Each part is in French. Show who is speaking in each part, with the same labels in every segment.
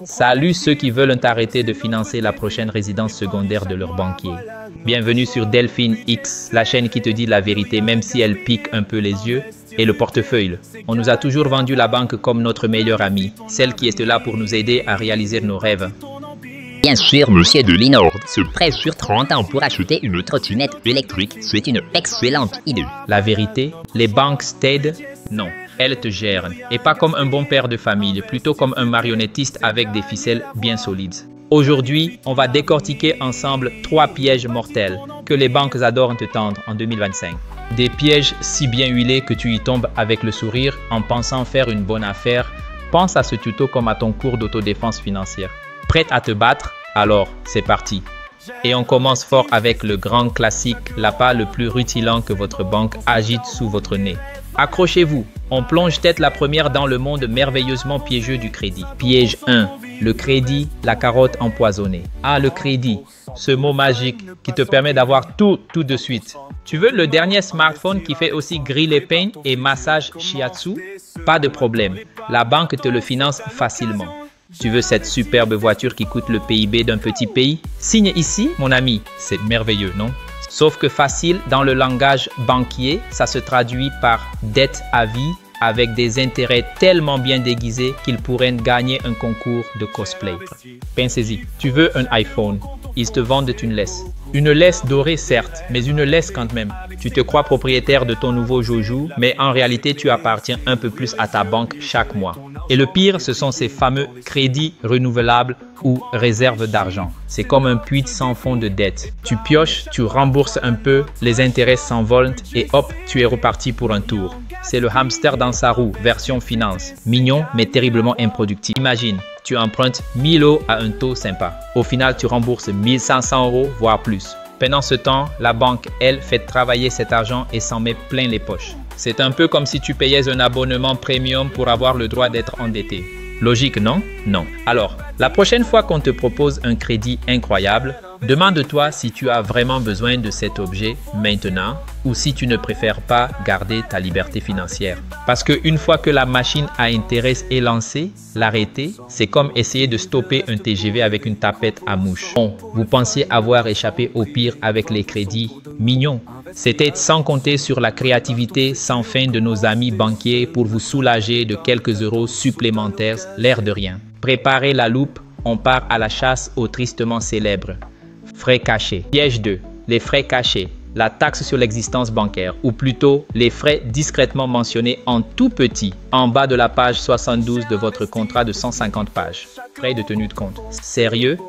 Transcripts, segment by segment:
Speaker 1: Salut ceux qui veulent arrêter de financer la prochaine résidence secondaire de leur banquier. Bienvenue sur Delphine X, la chaîne qui te dit la vérité même si elle pique un peu les yeux et le portefeuille. On nous a toujours vendu la banque comme notre meilleure amie, celle qui est là pour nous aider à réaliser nos rêves.
Speaker 2: Bien sûr, monsieur de Linord, se prête sur 30 ans pour acheter une trottinette électrique, c'est une excellente idée.
Speaker 1: La vérité, les banques t'aident? Non, elles te gèrent. Et pas comme un bon père de famille, plutôt comme un marionnettiste avec des ficelles bien solides. Aujourd'hui, on va décortiquer ensemble 3 pièges mortels que les banques adorent te tendre en 2025. Des pièges si bien huilés que tu y tombes avec le sourire en pensant faire une bonne affaire. Pense à ce tuto comme à ton cours d'autodéfense financière. Prête à te battre? Alors, c'est parti. Et on commence fort avec le grand classique, l'appât le plus rutilant que votre banque agite sous votre nez. Accrochez-vous, on plonge tête la première dans le monde merveilleusement piégeux du crédit. Piège 1, le crédit, la carotte empoisonnée. Ah, le crédit, ce mot magique qui te permet d'avoir tout de suite. Tu veux le dernier smartphone qui fait aussi griller pain et massage shiatsu? Pas de problème, la banque te le finance facilement. Tu veux cette superbe voiture qui coûte le PIB d'un petit pays? Signe ici, mon ami. C'est merveilleux, non? Sauf que facile, dans le langage banquier, ça se traduit par dette à vie avec des intérêts tellement bien déguisés qu'ils pourraient gagner un concours de cosplay. Pensez-y, tu veux un iPhone, ils te vendent une laisse. Une laisse dorée certes, mais une laisse quand même. Tu te crois propriétaire de ton nouveau joujou, mais en réalité tu appartiens un peu plus à ta banque chaque mois. Et le pire, ce sont ces fameux crédits renouvelables ou réserves d'argent. C'est comme un puits sans fond de dette. Tu pioches, tu rembourses un peu, les intérêts s'envolent et hop, tu es reparti pour un tour. C'est le hamster dans sa roue, version finance. Mignon, mais terriblement improductif. Imagine, tu empruntes 1000 € à un taux sympa. Au final, tu rembourses 1500 €, voire plus. Pendant ce temps, la banque, elle, fait travailler cet argent et s'en met plein les poches. C'est un peu comme si tu payais un abonnement premium pour avoir le droit d'être endetté. Logique, non? Non. Alors, la prochaine fois qu'on te propose un crédit incroyable, demande-toi si tu as vraiment besoin de cet objet maintenant ou si tu ne préfères pas garder ta liberté financière. Parce qu'une fois que la machine à intérêt est lancée, l'arrêter, c'est comme essayer de stopper un TGV avec une tapette à mouche. Bon, vous pensiez avoir échappé au pire avec les crédits mignons. C'était sans compter sur la créativité sans fin de nos amis banquiers pour vous soulager de quelques euros supplémentaires, l'air de rien. Préparez la loupe, on part à la chasse aux tristement célèbres frais cachés. Piège 2, les frais cachés, la taxe sur l'existence bancaire, ou plutôt les frais discrètement mentionnés en tout petit, en bas de la page 72 de votre contrat de 150 pages. Frais de tenue de compte. Sérieux?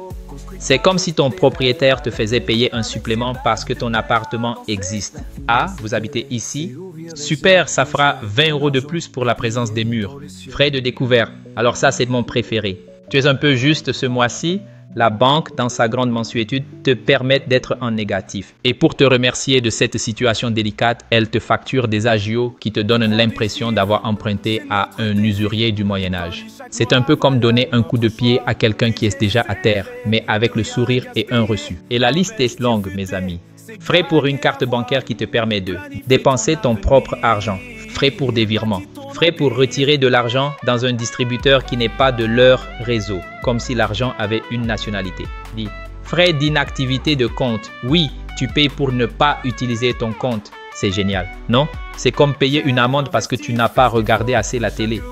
Speaker 1: C'est comme si ton propriétaire te faisait payer un supplément parce que ton appartement existe. Ah, vous habitez ici? Super, ça fera 20 € de plus pour la présence des murs. Frais de découvert. Alors ça, c'est mon préféré. Tu es un peu juste ce mois-ci? La banque, dans sa grande mensuétude, te permet d'être en négatif. Et pour te remercier de cette situation délicate, elle te facture des agios qui te donnent l'impression d'avoir emprunté à un usurier du Moyen-Âge. C'est un peu comme donner un coup de pied à quelqu'un qui est déjà à terre, mais avec le sourire et un reçu. Et la liste est longue, mes amis. Frais pour une carte bancaire qui te permet de dépenser ton propre argent. Frais pour des virements. Frais pour retirer de l'argent dans un distributeur qui n'est pas de leur réseau, comme si l'argent avait une nationalité. Dit. Frais d'inactivité de compte. Oui, tu payes pour ne pas utiliser ton compte. C'est génial, non? C'est comme payer une amende parce que tu n'as pas regardé assez la télé.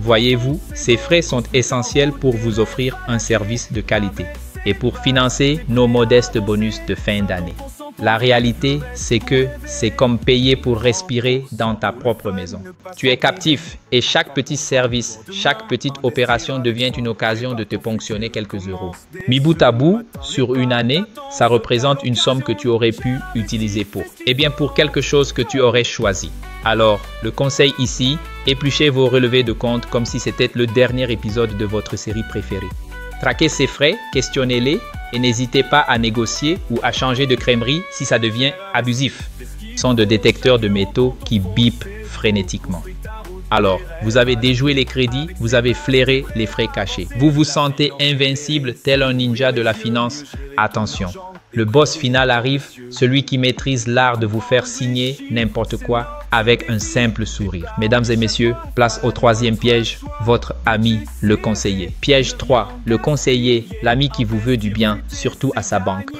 Speaker 1: Voyez-vous, ces frais sont essentiels pour vous offrir un service de qualité et pour financer nos modestes bonus de fin d'année. La réalité, c'est que c'est comme payer pour respirer dans ta propre maison. Tu es captif et chaque petit service, chaque petite opération devient une occasion de te ponctionner quelques euros. Mis bout à bout, sur une année, ça représente une somme que tu aurais pu utiliser pour. Eh bien, pour quelque chose que tu aurais choisi. Alors, le conseil ici, épluchez vos relevés de compte comme si c'était le dernier épisode de votre série préférée. Traquez ces frais, questionnez-les et n'hésitez pas à négocier ou à changer de crèmerie si ça devient abusif. Ce sont des détecteurs de métaux qui bipent frénétiquement. Alors, vous avez déjoué les crédits, vous avez flairé les frais cachés. Vous vous sentez invincible tel un ninja de la finance. Attention, le boss final arrive, celui qui maîtrise l'art de vous faire signer n'importe quoi avec un simple sourire. Mesdames et messieurs, place au troisième piège, votre ami, le conseiller. Piège 3, le conseiller, l'ami qui vous veut du bien, surtout à sa banque.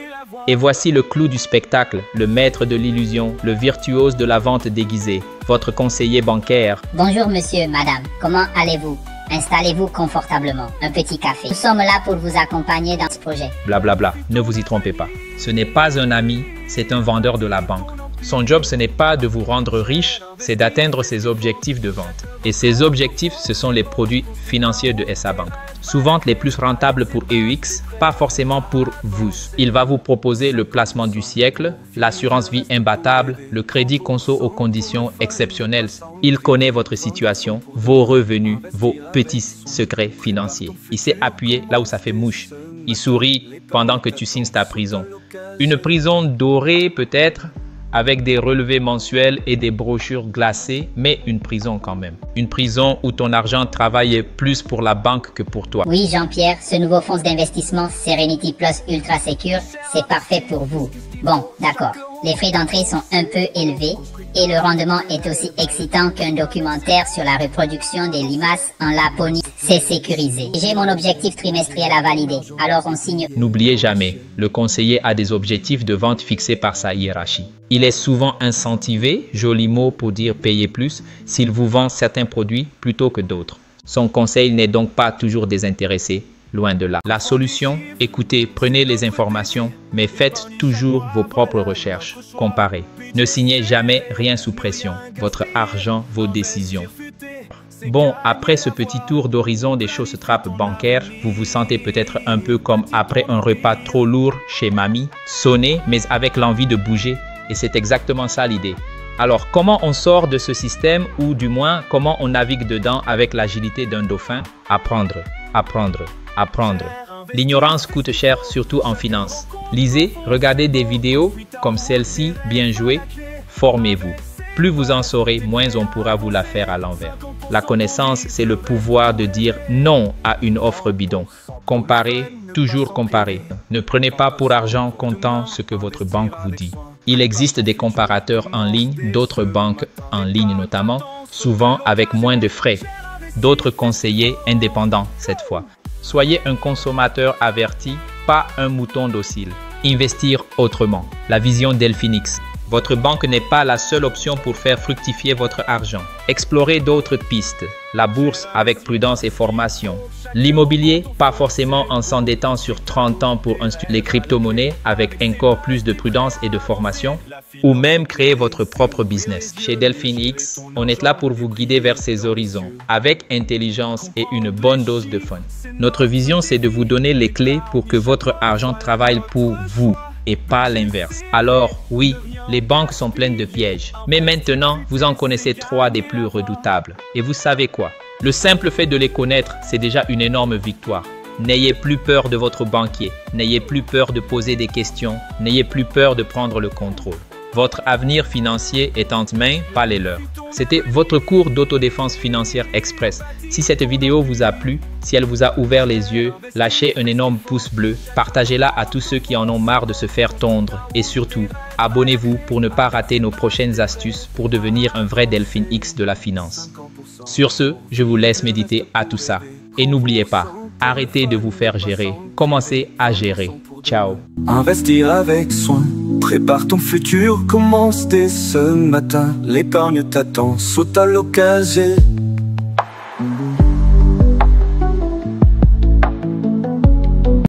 Speaker 1: Et voici le clou du spectacle, le maître de l'illusion, le virtuose de la vente déguisée, votre conseiller bancaire.
Speaker 3: Bonjour monsieur, madame, comment allez-vous? Installez-vous confortablement, un petit café. Nous sommes là pour vous accompagner dans ce projet.
Speaker 1: Blablabla, ne vous y trompez pas. Ce n'est pas un ami, c'est un vendeur de la banque. Son job, ce n'est pas de vous rendre riche, c'est d'atteindre ses objectifs de vente. Et ses objectifs, ce sont les produits financiers de SA Bank. Souvent les plus rentables pour EUX, pas forcément pour vous. Il va vous proposer le placement du siècle, l'assurance vie imbattable, le crédit conso aux conditions exceptionnelles. Il connaît votre situation, vos revenus, vos petits secrets financiers. Il s'est appuyé là où ça fait mouche. Il sourit pendant que tu signes ta prison. Une prison dorée peut-être, avec des relevés mensuels et des brochures glacées, mais une prison quand même. Une prison où ton argent travaille plus pour la banque que pour toi.
Speaker 3: Oui Jean-Pierre, ce nouveau fonds d'investissement Serenity Plus Ultra Secure, c'est parfait pour vous. Bon, d'accord. Les frais d'entrée sont un peu élevés et le rendement est aussi excitant qu'un documentaire sur la reproduction des limaces en Laponie. C'est sécurisé. J'ai mon objectif trimestriel à valider, alors on signe.
Speaker 1: N'oubliez jamais, le conseiller a des objectifs de vente fixés par sa hiérarchie. Il est souvent incentivé, joli mot pour dire payer plus, s'il vous vend certains produits plutôt que d'autres. Son conseil n'est donc pas toujours désintéressé. Loin de là. La solution, écoutez, prenez les informations, mais faites toujours vos propres recherches. Comparez. Ne signez jamais rien sous pression. Votre argent, vos décisions. Bon, après ce petit tour d'horizon des chaussetrapes bancaires, vous vous sentez peut-être un peu comme après un repas trop lourd chez mamie, sonné, mais avec l'envie de bouger. Et c'est exactement ça l'idée. Alors, comment on sort de ce système ou du moins, comment on navigue dedans avec l'agilité d'un dauphin? Apprendre, apprendre. Apprendre. L'ignorance coûte cher, surtout en finance. Lisez, regardez des vidéos comme celle-ci, bien jouée, formez-vous. Plus vous en saurez, moins on pourra vous la faire à l'envers. La connaissance, c'est le pouvoir de dire non à une offre bidon. Comparez, toujours comparez. Ne prenez pas pour argent comptant ce que votre banque vous dit. Il existe des comparateurs en ligne, d'autres banques en ligne notamment, souvent avec moins de frais. D'autres conseillers indépendants cette fois. Soyez un consommateur averti, pas un mouton docile. Investir autrement. La vision Delphinix. Votre banque n'est pas la seule option pour faire fructifier votre argent. Explorez d'autres pistes. La bourse avec prudence et formation. L'immobilier, pas forcément en s'endettant sur 30 ans pour les crypto-monnaies avec encore plus de prudence et de formation. Ou même créer votre propre business. Chez Delphinix, on est là pour vous guider vers ces horizons avec intelligence et une bonne dose de fun. Notre vision, c'est de vous donner les clés pour que votre argent travaille pour vous et pas l'inverse. Alors oui, les banques sont pleines de pièges. Mais maintenant, vous en connaissez 3 des plus redoutables. Et vous savez quoi? Le simple fait de les connaître, c'est déjà une énorme victoire. N'ayez plus peur de votre banquier. N'ayez plus peur de poser des questions. N'ayez plus peur de prendre le contrôle. Votre avenir financier est entre mains, pas les leurs. C'était votre cours d'autodéfense financière express. Si cette vidéo vous a plu, si elle vous a ouvert les yeux, lâchez un énorme pouce bleu, partagez-la à tous ceux qui en ont marre de se faire tondre et surtout, abonnez-vous pour ne pas rater nos prochaines astuces pour devenir un vrai Delphin X de la finance. Sur ce, je vous laisse méditer à tout ça. Et n'oubliez pas, arrêtez de vous faire gérer, commencez à gérer. Ciao.
Speaker 4: Investir avec soin, prépare ton futur, commence dès ce matin. L'épargne t'attend, saute à l'occasion.